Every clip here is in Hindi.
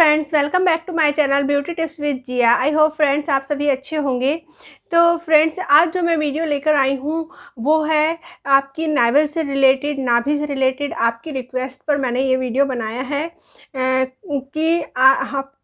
Friends, welcome back to my channel beauty tips with Jiya. I hope friends आप सभी अच्छे होंगे। तो फ्रेंड्स, आज जो मैं वीडियो लेकर आई हूँ वो है आपकी नावल से रिलेटेड, नाभि से रिलेटेड। आपकी रिक्वेस्ट पर मैंने ये वीडियो बनाया है कि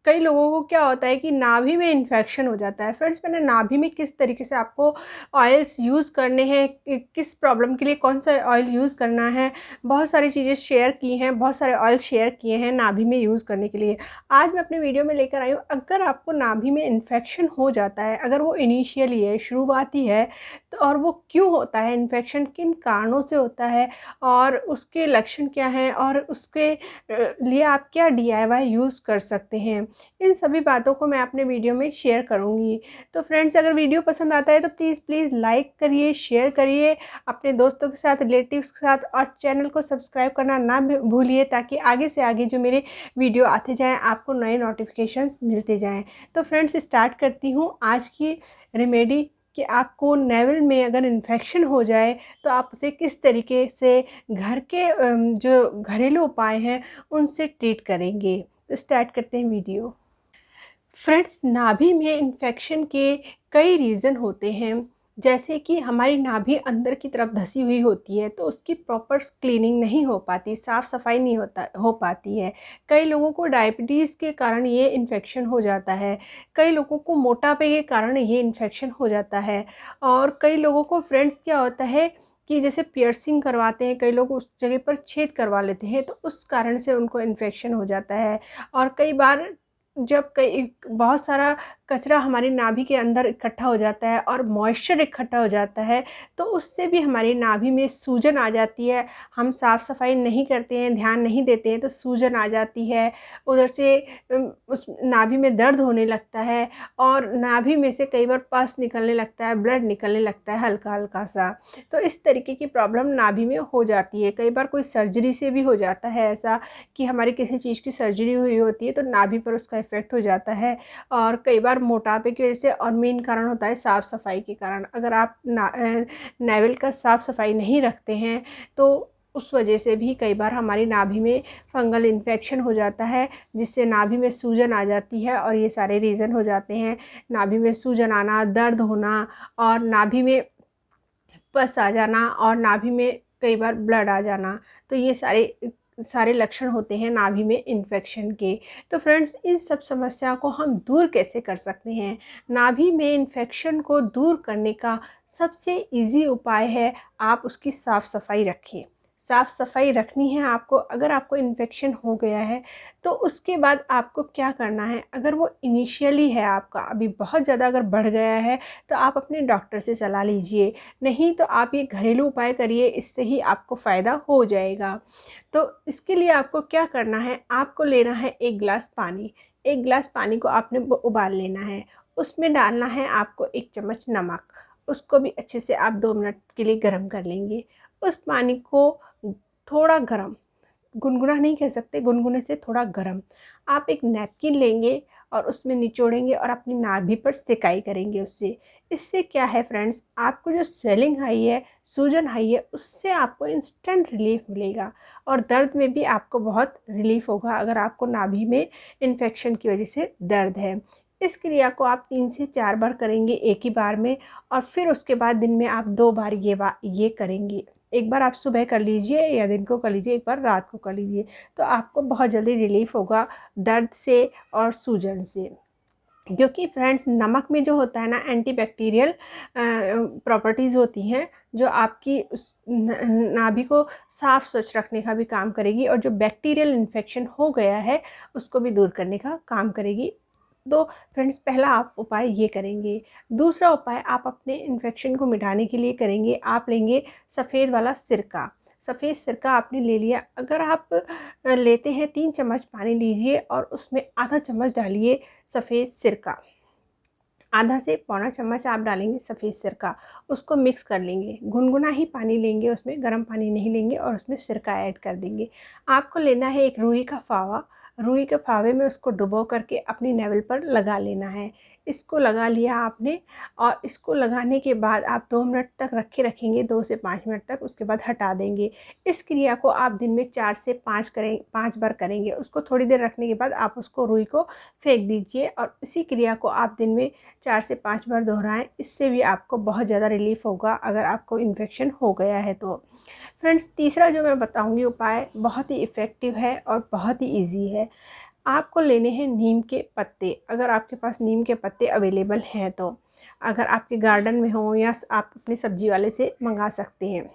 कई लोगों को क्या होता है कि नाभि में इन्फेक्शन हो जाता है। फ्रेंड्स, मैंने नाभि में किस तरीके से आपको ऑयल्स यूज़ करने हैं, किस प्रॉब्लम के लिए कौन सा ऑयल यूज़ करना है, बहुत सारी चीज़ें शेयर की हैं, बहुत सारे ऑयल शेयर किए हैं नाभि में यूज़ करने के लिए। आज मैं अपने वीडियो में लेकर आई हूँ, अगर आपको नाभि में इन्फेक्शन हो जाता है, अगर वो इनिशियली है, शुरुआती है, तो और वो क्यों होता है, इन्फेक्शन किन कारणों से होता है और उसके लक्षण क्या हैं और उसके लिए आप क्या DIY यूज़ कर सकते हैं, इन सभी बातों को मैं अपने वीडियो में शेयर करूँगी। तो फ्रेंड्स, अगर वीडियो पसंद आता है तो प्लीज़ लाइक करिए, शेयर करिए अपने दोस्तों के साथ, रिलेटिव्स के साथ, और चैनल को सब्सक्राइब करना ना भूलिए, ताकि आगे से आगे जो मेरे वीडियो आते जाएँ आपको नए नोटिफिकेशंस मिलते जाएँ। तो फ्रेंड्स, स्टार्ट करती हूँ आज की रेमेडी कि आपको नेवल में अगर इन्फेक्शन हो जाए तो आप उसे किस तरीके से घर के जो घरेलू उपाय हैं उनसे ट्रीट करेंगे। तो स्टार्ट करते हैं वीडियो। फ्रेंड्स, नाभि में इन्फेक्शन के कई रीज़न होते हैं। जैसे कि हमारी नाभि अंदर की तरफ धसी हुई होती है तो उसकी प्रॉपर क्लीनिंग नहीं हो पाती, साफ़ सफाई नहीं हो पाती है। कई लोगों को डायबिटीज़ के कारण ये इन्फेक्शन हो जाता है, कई लोगों को मोटापे के कारण ये इन्फेक्शन हो जाता है, और कई लोगों को फ्रेंड्स क्या होता है कि जैसे पियर्सिंग करवाते हैं, कई लोग उस जगह पर छेद करवा लेते हैं तो उस कारण से उनको इन्फेक्शन हो जाता है। और कई बार जब कई बहुत सारा कचरा हमारी नाभि के अंदर इकट्ठा हो जाता है और मॉइस्चर इकट्ठा हो जाता है तो उससे भी हमारी नाभि में सूजन आ जाती है। हम साफ़ सफाई नहीं करते हैं, ध्यान नहीं देते हैं तो सूजन आ जाती है। उधर से उस नाभि में दर्द होने लगता है और नाभि में से कई बार पस निकलने लगता है, ब्लड निकलने लगता है हल्का हल्का सा। तो इस तरीके की प्रॉब्लम नाभि में हो जाती है। कई बार कोई सर्जरी से भी हो जाता है ऐसा कि हमारी किसी चीज़ की सर्जरी हुई होती है तो नाभि पर उसका इफ़ेक्ट हो जाता है। और कई बार मोटापे की वजह से, और मेन कारण होता है साफ़ सफाई के कारण। अगर आप नेवल का साफ़ सफाई नहीं रखते हैं तो उस वजह से भी कई बार हमारी नाभि में फंगल इन्फेक्शन हो जाता है, जिससे नाभि में सूजन आ जाती है। और ये सारे रीज़न हो जाते हैं, नाभि में सूजन आना, दर्द होना, और नाभि में पस आ जाना, और नाभि में कई बार ब्लड आ जाना। तो ये सारे लक्षण होते हैं नाभि में इन्फेक्शन के। तो फ्रेंड्स, इन सब समस्या को हम दूर कैसे कर सकते हैं? नाभि में इन्फेक्शन को दूर करने का सबसे इजी उपाय है आप उसकी साफ़ सफाई रखें। साफ़ सफाई रखनी है आपको। अगर आपको इन्फेक्शन हो गया है तो उसके बाद आपको क्या करना है? अगर वो इनिशियली है, आपका अभी बहुत ज़्यादा अगर बढ़ गया है तो आप अपने डॉक्टर से सलाह लीजिए, नहीं तो आप ये घरेलू उपाय करिए, इससे ही आपको फ़ायदा हो जाएगा। तो इसके लिए आपको क्या करना है? आपको लेना है 1 गिलास पानी। 1 गिलास पानी को आपने उबाल लेना है। उसमें डालना है आपको 1 चम्मच नमक। उसको भी अच्छे से आप 2 मिनट के लिए गर्म कर लेंगे। उस पानी को थोड़ा गर्म, गुनगुना नहीं कह सकते, गुनगुने से थोड़ा गर्म, आप एक नैपकिन लेंगे और उसमें निचोड़ेंगे और अपनी नाभि पर सिकाई करेंगे उससे। इससे क्या है फ्रेंड्स, आपको जो स्वेलिंग आई है, सूजन आई है, उससे आपको इंस्टेंट रिलीफ मिलेगा और दर्द में भी आपको बहुत रिलीफ होगा अगर आपको नाभि में इन्फेक्शन की वजह से दर्द है। इस क्रिया को आप 3 से 4 बार करेंगे एक ही बार में, और फिर उसके बाद दिन में आप 2 बार ये करेंगे। एक बार आप सुबह कर लीजिए या दिन को कर लीजिए, एक बार रात को कर लीजिए, तो आपको बहुत जल्दी रिलीफ होगा दर्द से और सूजन से। क्योंकि फ्रेंड्स, नमक में जो होता है ना, एंटीबैक्टीरियल प्रॉपर्टीज़ होती हैं जो आपकी उस नाभि को साफ़ स्वच्छ रखने का भी काम करेगी, और जो बैक्टीरियल इन्फेक्शन हो गया है उसको भी दूर करने का काम करेगी। तो फ्रेंड्स, पहला आप उपाय ये करेंगे। दूसरा उपाय आप अपने इन्फेक्शन को मिटाने के लिए करेंगे, आप लेंगे सफ़ेद वाला सिरका। सफ़ेद सिरका आपने ले लिया। अगर आप लेते हैं 3 चम्मच पानी लीजिए और उसमें आधा चम्मच डालिए सफ़ेद सिरका। आधा से पौना चम्मच आप डालेंगे सफ़ेद सिरका, उसको मिक्स कर लेंगे। गुनगुना ही पानी लेंगे, उसमें गर्म पानी नहीं लेंगे, और उसमें सिरका ऐड कर देंगे। आपको लेना है एक रुई का फावा। रुई के फावे में उसको डुबो करके अपनी नेवल पर लगा लेना है। इसको लगा लिया आपने, और इसको लगाने के बाद आप 2 मिनट तक रखेंगे, 2 से 5 मिनट तक, उसके बाद हटा देंगे। इस क्रिया को आप दिन में 4 से 5 बार करेंगे। उसको थोड़ी देर रखने के बाद आप उसको रुई को फेंक दीजिए, और इसी क्रिया को आप दिन में 4 से 5 बार दोहराएं। इससे भी आपको बहुत ज़्यादा रिलीफ होगा अगर आपको इन्फेक्शन हो गया है तो। फ्रेंड्स, तीसरा जो मैं बताऊंगी उपाय बहुत ही इफ़ेक्टिव है और बहुत ही ईजी है। आपको लेने हैं नीम के पत्ते। अगर आपके पास नीम के पत्ते अवेलेबल हैं तो, अगर आपके गार्डन में हो या आप अपने सब्जी वाले से मंगा सकते हैं।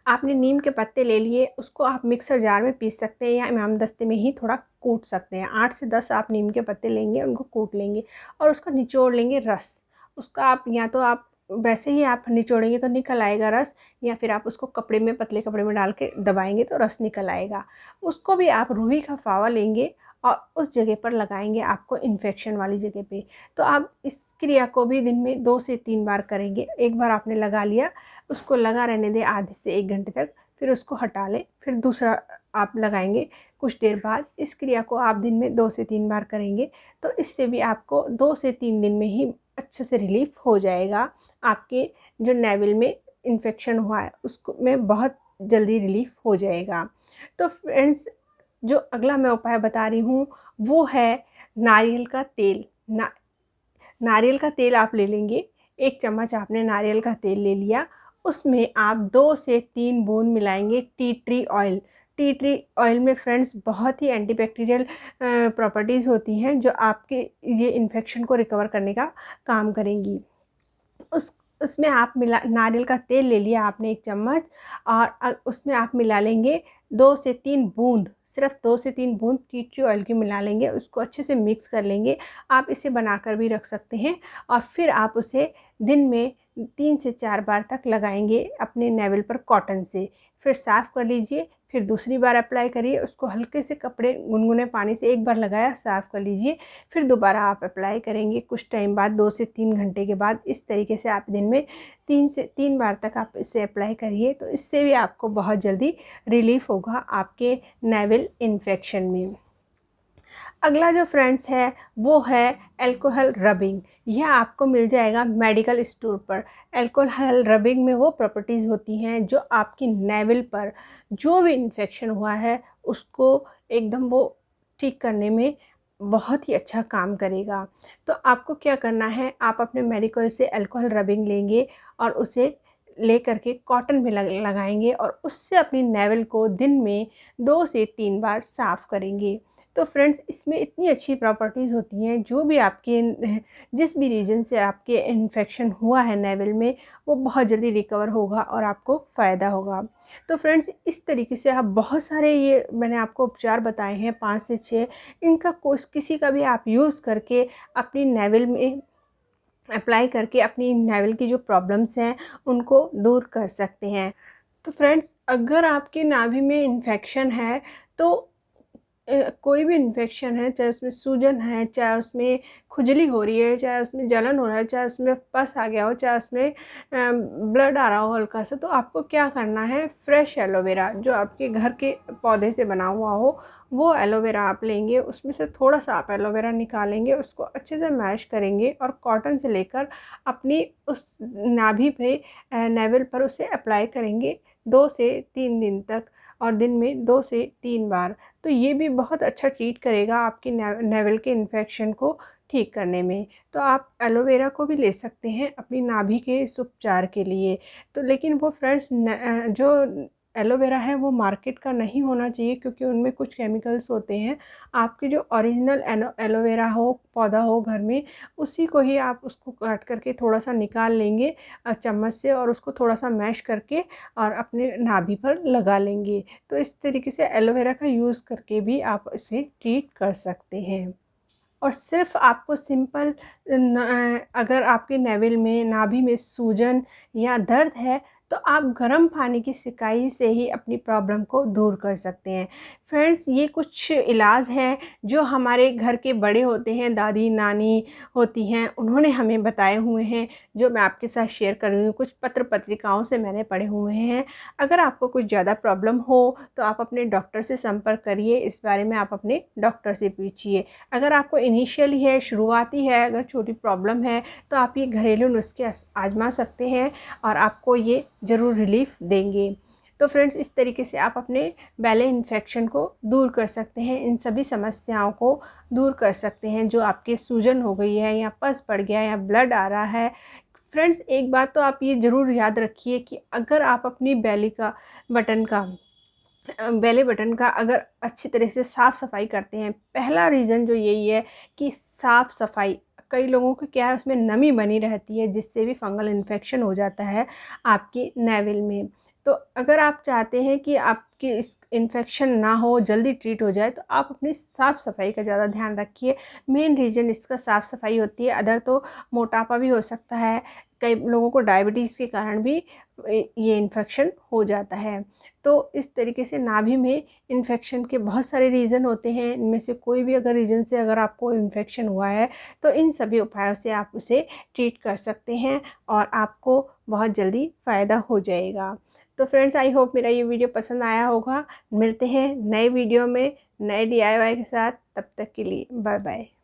आपने नीम के पत्ते ले लिए, उसको आप मिक्सर जार में पीस सकते हैं या इमामदस्ते में ही थोड़ा कूट सकते हैं। 8 से 10 आप नीम के पत्ते लेंगे, उनको कूट लेंगे और उसका निचोड़ लेंगे रस। उसका आप या तो आप वैसे ही आप निचोड़ेंगे तो निकल आएगा रस, या फिर आप उसको कपड़े में, पतले कपड़े में डाल के दबाएंगे तो रस निकल आएगा। उसको भी आप रूही का फावा लेंगे और उस जगह पर लगाएंगे, आपको इन्फेक्शन वाली जगह पे। तो आप इस क्रिया को भी दिन में 2 से 3 बार करेंगे। एक बार आपने लगा लिया, उसको लगा रहने दें आधे से 1 घंटे तक, फिर उसको हटा लें, फिर दूसरा आप लगाएंगे कुछ देर बाद। इस क्रिया को आप दिन में 2 से 3 बार करेंगे तो इससे भी आपको 2 से 3 दिन में ही अच्छे से रिलीफ हो जाएगा। आपके जो नेवल में इन्फेक्शन हुआ है उसको में बहुत जल्दी रिलीफ हो जाएगा। तो फ्रेंड्स, जो अगला मैं उपाय बता रही हूँ वो है नारियल का तेल। नारियल का तेल आप ले लेंगे। 1 चम्मच आपने नारियल का तेल ले लिया, उसमें आप 2 से 3 बूंद मिलाएंगे tea tree oil. Tea tree oil में फ्रेंड्स बहुत ही एंटीबैक्टीरियल प्रॉपर्टीज़ होती हैं जो आपके ये इन्फेक्शन को रिकवर करने का काम करेंगी। उसमें आप नारियल का तेल ले लिया आपने 1 चम्मच, और उसमें आप मिला लेंगे 2 से 3 बूंद, सिर्फ 2 से 3 बूंद टी ट्री ऑयल की मिला लेंगे। उसको अच्छे से मिक्स कर लेंगे। आप इसे बनाकर भी रख सकते हैं, और फिर आप उसे दिन में 3 से 4 बार तक लगाएंगे अपने नेवल पर कॉटन से। फिर साफ़ कर लीजिए, फिर दूसरी बार अप्लाई करिए। उसको हल्के से कपड़े गुनगुने पानी से 1 बार लगाया, साफ़ कर लीजिए, फिर दोबारा आप अप्लाई करेंगे कुछ टाइम बाद, 2 से 3 घंटे के बाद। इस तरीके से आप दिन में 3 बार तक आप इसे अप्लाई करिए, तो इससे भी आपको बहुत जल्दी रिलीफ होगा आपके नेवल इन्फेक्शन में। अगला जो फ्रेंड्स है वो है अल्कोहल रबिंग। यह आपको मिल जाएगा मेडिकल स्टोर पर। अल्कोहल रबिंग में वो प्रॉपर्टीज़ होती हैं जो आपकी नेवल पर जो भी इन्फेक्शन हुआ है उसको एकदम वो ठीक करने में बहुत ही अच्छा काम करेगा। तो आपको क्या करना है, आप अपने मेडिकल से अल्कोहल रबिंग लेंगे और उसे ले करके कॉटन में लगाएंगे, और उससे अपनी नेवल को दिन में 2 से 3 बार साफ़ करेंगे। तो फ्रेंड्स, इसमें इतनी अच्छी प्रॉपर्टीज़ होती हैं, जो भी आपके जिस भी रीजन से आपके इन्फेक्शन हुआ है नेवल में, वो बहुत जल्दी रिकवर होगा और आपको फ़ायदा होगा। तो फ्रेंड्स, इस तरीके से आप बहुत सारे ये मैंने आपको उपचार बताए हैं 5 से 6, इनका किसी का भी आप यूज़ करके अपनी नेवल में अप्लाई करके अपनी नेवल की जो प्रॉब्लम्स हैं उनको दूर कर सकते हैं। तो फ्रेंड्स, अगर आपकी नाभि में इन्फेक्शन है तो कोई भी इन्फेक्शन है, चाहे उसमें सूजन है, चाहे उसमें खुजली हो रही है, चाहे उसमें जलन हो रहा है, चाहे उसमें पस आ गया हो, चाहे उसमें ब्लड आ रहा हो हल्का सा, तो आपको क्या करना है, फ्रेश एलोवेरा जो आपके घर के पौधे से बना हुआ हो वो एलोवेरा आप लेंगे। उसमें से थोड़ा सा आप एलोवेरा निकालेंगे, उसको अच्छे से मैश करेंगे और कॉटन से लेकर अपनी उस नाभि पे नेवल पर उसे अप्लाई करेंगे 2 से 3 दिन तक, और दिन में 2 से 3 बार। तो ये भी बहुत अच्छा ट्रीट करेगा आपकी नेवल के इन्फेक्शन को ठीक करने में। तो आप एलोवेरा को भी ले सकते हैं अपनी नाभि के इस उपचार के लिए। तो लेकिन वो फ्रेंड्स, जो एलोवेरा है वो मार्केट का नहीं होना चाहिए, क्योंकि उनमें कुछ केमिकल्स होते हैं। आपकी जो ओरिजिनल एलोवेरा हो, पौधा हो घर में, उसी को ही आप उसको काट करके थोड़ा सा निकाल लेंगे चम्मच से, और उसको थोड़ा सा मैश करके और अपने नाभि पर लगा लेंगे। तो इस तरीके से एलोवेरा का यूज़ करके भी आप इसे ट्रीट कर सकते हैं। और सिर्फ आपको अगर आपके नेवल में नाभि में सूजन या दर्द है तो आप गर्म पानी की सिकाई से ही अपनी प्रॉब्लम को दूर कर सकते हैं। फ्रेंड्स, ये कुछ इलाज हैं जो हमारे घर के बड़े होते हैं, दादी नानी होती हैं, उन्होंने हमें बताए हुए हैं, जो मैं आपके साथ शेयर कर रही हूँ। कुछ पत्र पत्रिकाओं से मैंने पढ़े हुए हैं। अगर आपको कुछ ज़्यादा प्रॉब्लम हो तो आप अपने डॉक्टर से संपर्क करिए, इस बारे में आप अपने डॉक्टर से पूछिए। अगर आपको इनिशियली है, शुरुआती है, अगर छोटी प्रॉब्लम है, तो आप ये घरेलू नुस्खे आजमा सकते हैं और आपको ये ज़रूर रिलीफ देंगे। तो फ्रेंड्स, इस तरीके से आप अपने बैले इन्फेक्शन को दूर कर सकते हैं, इन सभी समस्याओं को दूर कर सकते हैं। जो आपके सूजन हो गई है या पस पड़ गया है या ब्लड आ रहा है। फ्रेंड्स, एक बात तो आप ये ज़रूर याद रखिए कि अगर आप अपनी बेले बटन का अगर अच्छी तरह से साफ़ सफाई करते हैं, पहला रीज़न जो यही है कि साफ़ सफाई, कई लोगों को क्या है उसमें नमी बनी रहती है, जिससे भी फंगल इन्फेक्शन हो जाता है आपकी नेवल में। तो अगर आप चाहते हैं कि आपकी इस इन्फेक्शन ना हो, जल्दी ट्रीट हो जाए, तो आप अपनी साफ़ सफाई का ज़्यादा ध्यान रखिए। मेन रीज़न इसका साफ़ सफाई होती है। अदर तो मोटापा भी हो सकता है, कई लोगों को डायबिटीज़ के कारण भी ये इन्फेक्शन हो जाता है। तो इस तरीके से नाभि में इन्फेक्शन के बहुत सारे रीज़न होते हैं। इनमें से कोई भी अगर रीज़न से अगर आपको इन्फेक्शन हुआ है, तो इन सभी उपायों से आप उसे ट्रीट कर सकते हैं और आपको बहुत जल्दी फ़ायदा हो जाएगा। तो फ्रेंड्स, आई होप मेरा ये वीडियो पसंद आया होगा। मिलते हैं नए वीडियो में नए DIY के साथ। तब तक के लिए बाय बाय।